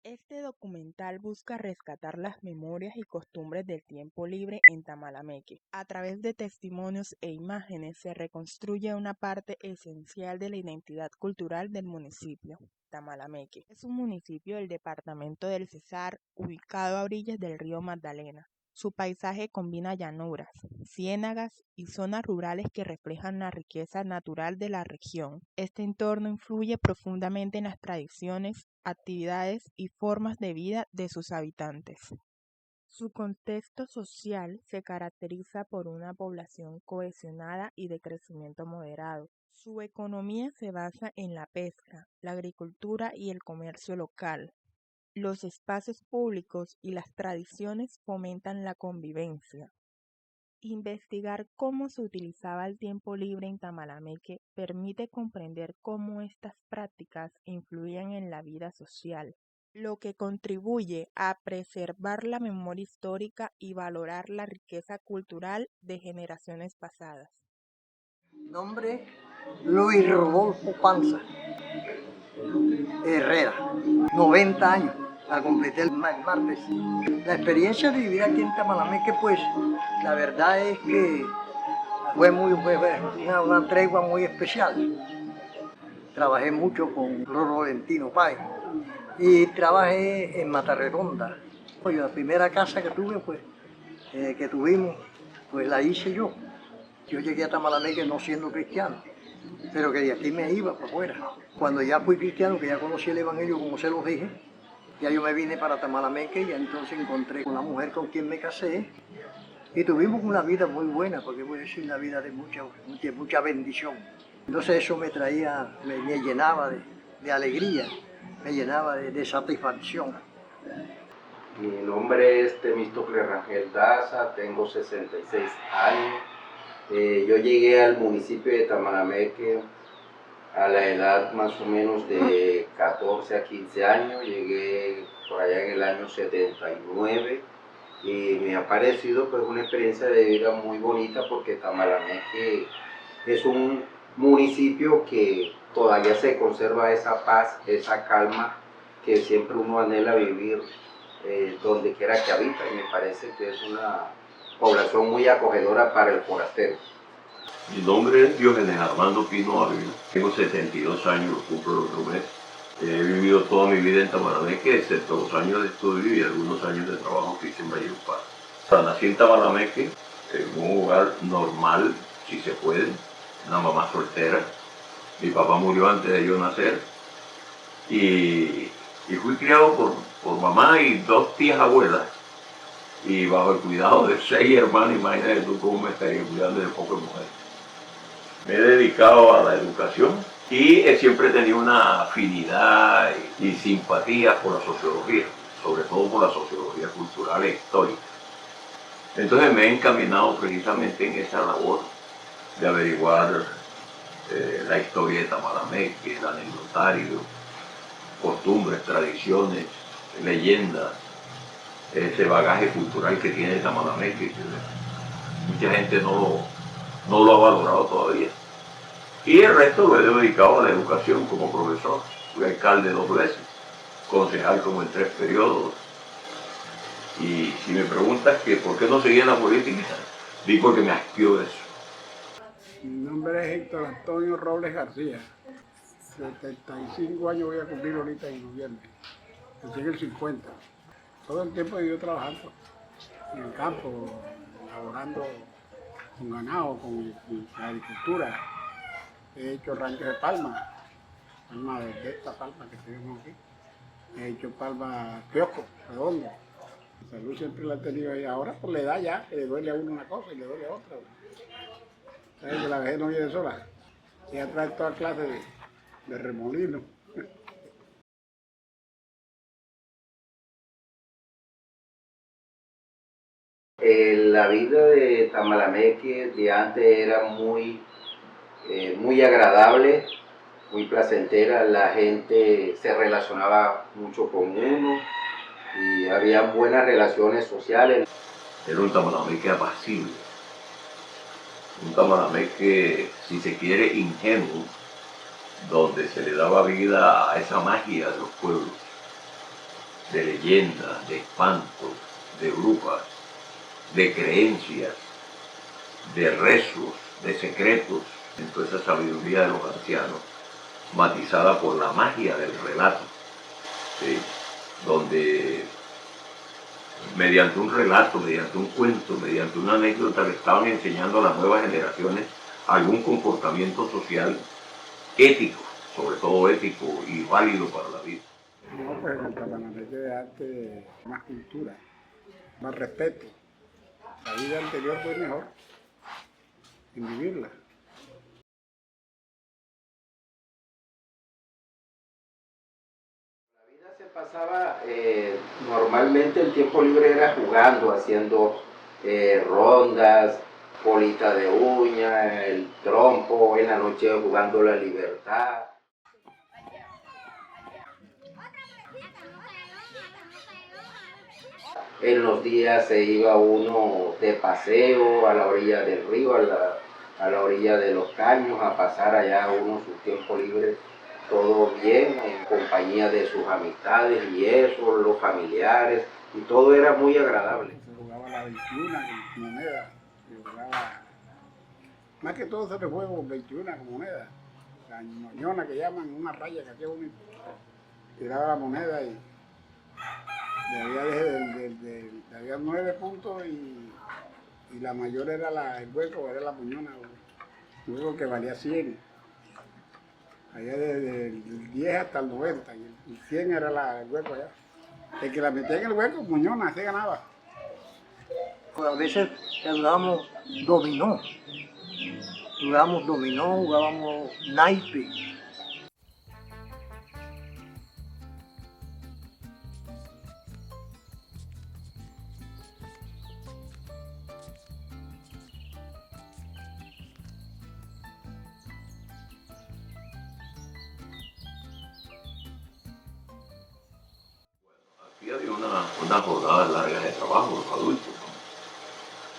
Este documental busca rescatar las memorias y costumbres del tiempo libre en Tamalameque. A través de testimonios e imágenes se reconstruye una parte esencial de la identidad cultural del municipio. Tamalameque es un municipio del departamento del Cesar, ubicado a orillas del río Magdalena. Su paisaje combina llanuras, ciénagas y zonas rurales que reflejan la riqueza natural de la región. Este entorno influye profundamente en las tradiciones, actividades y formas de vida de sus habitantes. Su contexto social se caracteriza por una población cohesionada y de crecimiento moderado. Su economía se basa en la pesca, la agricultura y el comercio local. Los espacios públicos y las tradiciones fomentan la convivencia. Investigar cómo se utilizaba el tiempo libre en Tamalameque permite comprender cómo estas prácticas influían en la vida social, lo que contribuye a preservar la memoria histórica y valorar la riqueza cultural de generaciones pasadas. Nombre Luis Rodolfo Panza Herrera, 90 años, la completé el martes. La experiencia de vivir aquí en Tamalameque, pues, la verdad es que fue una tregua muy especial. Trabajé mucho con Loro Valentino Páez y trabajé en Matarredonda. La primera casa que tuve, pues, que tuvimos, pues la hice yo. Yo llegué a Tamalameque no siendo cristiano, pero que de aquí me iba para afuera. Cuando ya fui cristiano, que ya conocí el Evangelio, como se los dije, ya yo me vine para Tamalameque y entonces encontré con la mujer con quien me casé y tuvimos una vida muy buena, porque voy a decir una vida de mucha bendición. Entonces eso me traía, me llenaba de alegría, me llenaba de satisfacción. Mi nombre es Temístocles Rangel Daza, tengo 66 años. Yo llegué al municipio de Tamalameque a la edad más o menos de 14 a 15 años, llegué por allá en el año 79 y me ha parecido pues una experiencia de vida muy bonita porque Tamalameque es un municipio que todavía se conserva esa paz, esa calma que siempre uno anhela vivir donde quiera que habita, y me parece que es una población muy acogedora para el forastero. Mi nombre es Diógenes Armando Pino Ávila, tengo 72 años, cumplo el otro mes. He vivido toda mi vida en Tamalameque, excepto los años de estudio y algunos años de trabajo que hice en Valledupar. Nací en Tamalameque, en un hogar normal, si se puede, una mamá soltera. Mi papá murió antes de yo nacer y fui criado por mamá y 2 tías abuelas. Y bajo el cuidado de 6 hermanos, imagínate tú cómo me estaría cuidando de pocas mujeres. Me he dedicado a la educación y siempre he tenido una afinidad y simpatía por la sociología, sobre todo por la sociología cultural e histórica. Entonces me he encaminado precisamente en esa labor de averiguar la historia de Tamalameque, el anecdotario, costumbres, tradiciones, leyendas, ese bagaje cultural que tiene Tamalameque, que mucha gente no lo ha valorado todavía. Y el resto lo he dedicado a la educación como profesor. Fui alcalde 2 veces, concejal como en 3 periodos. Y si me preguntas que por qué no seguí en la política, di porque me hastió eso. Mi nombre es Héctor Antonio Robles García. 75 años voy a cumplir ahorita en noviembre. Nací en el 50. Todo el tiempo he ido trabajando en el campo, laborando con ganado, con la agricultura. He hecho ranchos de palma de esta palma que tenemos aquí. He hecho palma kiosco, redondo. La salud siempre la he tenido ahí. Ahora por la edad ya, que le duele a uno una cosa y le duele a otra. ¿Sabes que la vejez no viene sola? Ella trae toda clase de remolino. La vida de Tamalameque de antes era muy agradable, muy placentera. La gente se relacionaba mucho con uno y había buenas relaciones sociales. Era un Tamalameque apacible, un Tamalameque, si se quiere, ingenuo, donde se le daba vida a esa magia de los pueblos. de leyendas, de espantos, de brujas, de creencias, de rezos, de secretos, en toda esa sabiduría de los ancianos, matizada por la magia del relato, ¿sí? Donde mediante un relato, mediante un cuento, mediante una anécdota le estaban enseñando a las nuevas generaciones algún comportamiento social ético, sobre todo ético y válido para la vida. No, pues en el Tamanameque de antes más cultura, más respeto. La vida anterior fue mejor en vivirla. La vida se pasaba, normalmente el tiempo libre era jugando, haciendo rondas, bolita de uña, el trompo, en la noche jugando la libertad. En los días se iba uno de paseo a la orilla del río, a la orilla de los caños, a pasar allá uno su tiempo libre, todo bien, en compañía de sus amistades y eso, los familiares, y todo era muy agradable. Se jugaba la 21 con moneda, se jugaba, más que todo se juega con 21 con moneda, la ñoñona que llaman, una raya que hacía bonito, tiraba la moneda y había 9 puntos y la mayor era el hueco, era la puñona, un hueco que valía 100. Allá desde el 10 hasta el 90, y el 100 era el hueco allá. El que la metía en el hueco, puñona, se ganaba. Pues a veces jugábamos dominó, jugábamos naipe. Aquí había unas jornadas largas de trabajo, los adultos,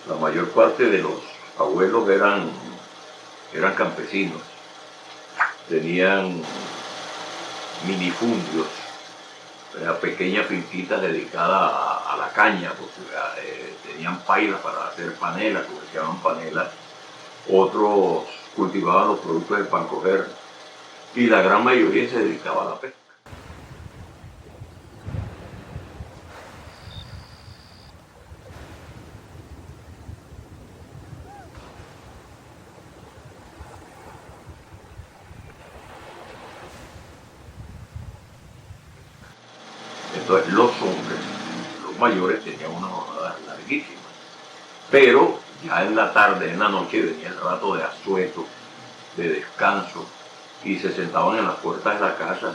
¿no? La mayor parte de los abuelos eran campesinos, tenían minifundios, pequeñas finquitas dedicadas a la caña, porque tenían pailas para hacer panela, como se llaman panela. Otros cultivaban los productos de pancoger y la gran mayoría se dedicaba a la pesca. Entonces los hombres, los mayores, tenían una jornada larguísima. Pero ya en la tarde, en la noche, venía el rato de asueto, de descanso, y se sentaban en las puertas de la casa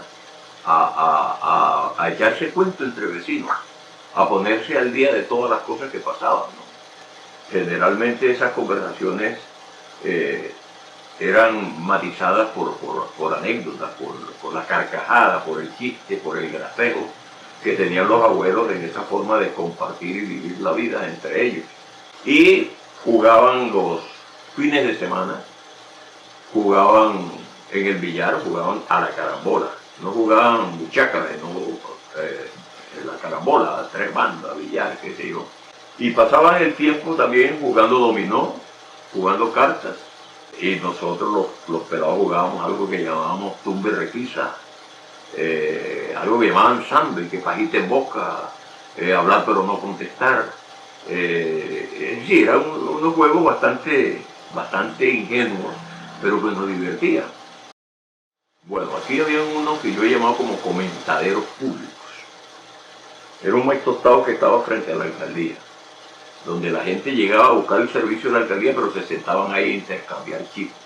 a echarse cuento entre vecinos, a ponerse al día de todas las cosas que pasaban, ¿no? Generalmente esas conversaciones eran matizadas por anécdotas, por la carcajada, por el chiste, por el gracejo que tenían los abuelos en esa forma de compartir y vivir la vida entre ellos. Y jugaban los fines de semana, jugaban en el billar, jugaban a la carambola, no jugaban buchaca, la carambola, 3 bandas, billar, qué sé yo. Y pasaban el tiempo también jugando dominó, jugando cartas. Y nosotros los pelados jugábamos algo que llamábamos tumbe requisa, algo que llamaban sambe, que pajita en boca, hablar pero no contestar. Sí, eran unos juegos bastante ingenuos, pero que nos divertían. Bueno, aquí había unos que yo he llamado como comentaderos públicos. Era un maíz tostado que estaba frente a la alcaldía, donde la gente llegaba a buscar el servicio de la alcaldía, pero se sentaban ahí a intercambiar chistes.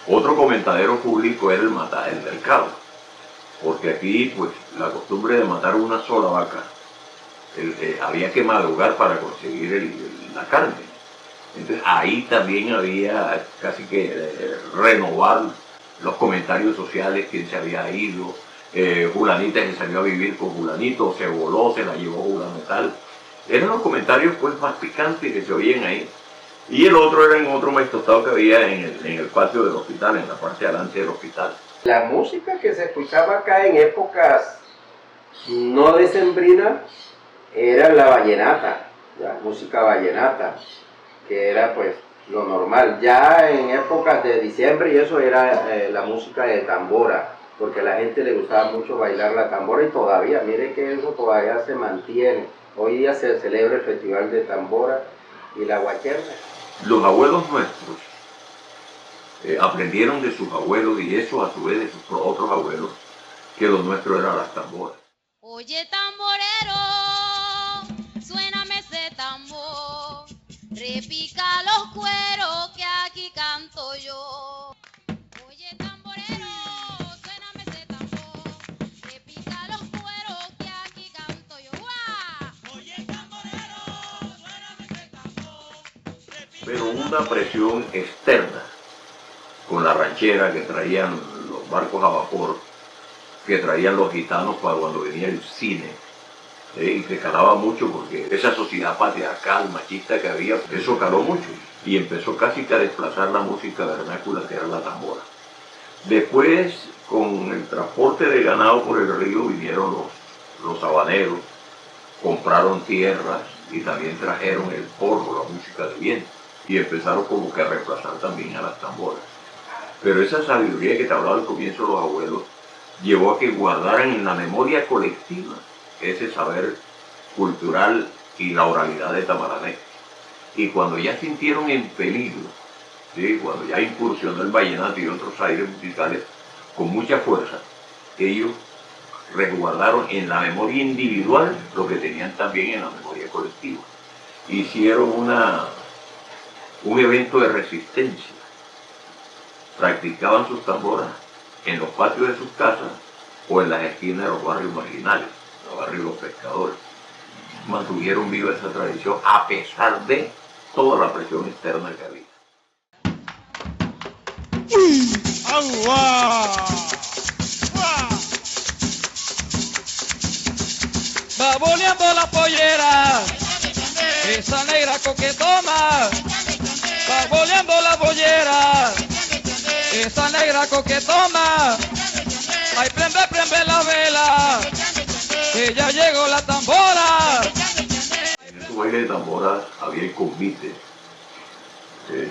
Otro comentadero público era el mercado, porque aquí pues la costumbre de matar una sola vaca, había que madrugar para conseguir la carne. Entonces ahí también había casi que renovar los comentarios sociales, quién se había ido, fulanita que salió a vivir con fulanito, se voló, se la llevó fulano tal. Eran los comentarios pues más picantes que se oían ahí. Y el otro era en otro maíz tostado que había en el patio del hospital, en la parte de adelante del hospital. La música que se escuchaba acá en épocas no decembrina, era la vallenata, la música vallenata, que era pues lo normal. Ya en épocas de diciembre y eso era la música de tambora, porque a la gente le gustaba mucho bailar la tambora y todavía, mire que eso todavía se mantiene. Hoy día se celebra el Festival de Tambora y la guacherna. Los abuelos nuestros aprendieron de sus abuelos y eso a su vez de sus otros abuelos, que lo nuestro eran las tamboras. Oye tamborero, suéname ese tambor, repica los cueros que aquí canto yo. Oye tamborero, suéname ese tambor, repica los cueros que aquí canto yo. ¡Guau! Oye tamborero, suéname ese tambor. Pero una presión externa, con la ranchera que traían los barcos a vapor, que traían los gitanos para cuando venía el cine, y que calaba mucho porque esa sociedad patriarcal, machista que había, eso caló mucho y empezó casi que a desplazar la música vernácula que era la tambora. Después, con el transporte de ganado por el río, vinieron los habaneros, compraron tierras y también trajeron el porro, la música de viento, y empezaron como que a reemplazar también a las tamboras. Pero esa sabiduría que te hablaba al comienzo los abuelos llevó a que guardaran en la memoria colectiva ese saber cultural y la oralidad de Tamalameque. Y cuando ya sintieron en peligro, ¿sí?, cuando ya incursionó el vallenato y otros aires musicales con mucha fuerza, ellos resguardaron en la memoria individual lo que tenían también en la memoria colectiva. Hicieron un evento de resistencia. Practicaban sus tamboras en los patios de sus casas o en las esquinas de los barrios marginales, los barrios de los pescadores. Mantuvieron viva esa tradición a pesar de toda la presión externa que había. Va boleando la pollera, esa negra coquetona. Va boleando la pollera, esa negra coquetona. Ay, prende la vela, que ya llegó la tambora. En ese baile de tamboras había el convite.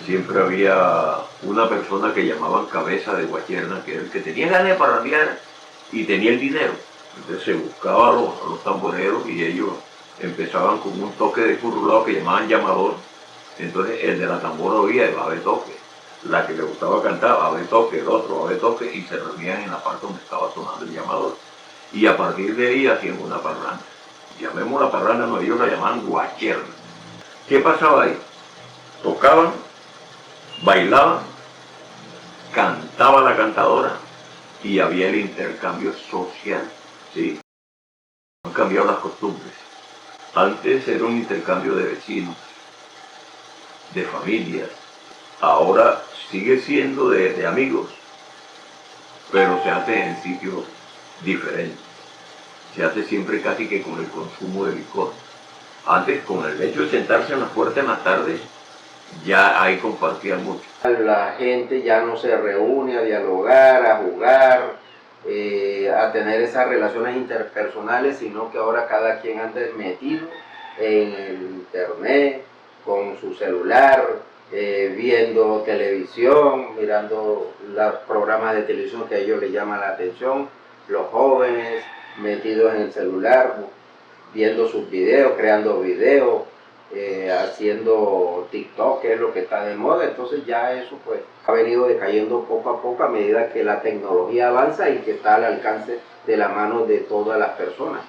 Siempre había una persona que llamaban cabeza de guacherna, que era el que tenía ganas de parrandear y tenía el dinero. Entonces se buscaba a los tamboreros y ellos empezaban con un toque de currulao que llamaban llamador. Entonces el de la tambora oía y va a haber toque. La que le gustaba cantar, va a haber toque, el otro va a haber toque, y se reunían en la parte donde estaba sonando el llamador. Y a partir de ahí hacían una parranda. Llamemos la parranda, no, ellos la llamaban guacherna. ¿Qué pasaba ahí? Tocaban, bailaban, cantaba la cantadora y había el intercambio social, ¿sí? Han cambiado las costumbres. Antes era un intercambio de vecinos, de familias. Ahora sigue siendo de amigos, pero se hace en sitios diferentes. Se hace siempre casi que con el consumo de licor. Antes, con el hecho de sentarse en la puerta en la tarde, ya ahí compartían mucho. La gente ya no se reúne a dialogar, a jugar, a tener esas relaciones interpersonales, sino que ahora cada quien anda metido en el internet, con su celular, viendo televisión, mirando los programas de televisión que a ellos les llaman la atención, los jóvenes metidos en el celular, viendo sus videos, creando videos, haciendo TikTok, que es lo que está de moda. Entonces ya eso pues ha venido decayendo poco a poco a medida que la tecnología avanza y que está al alcance de la mano de todas las personas.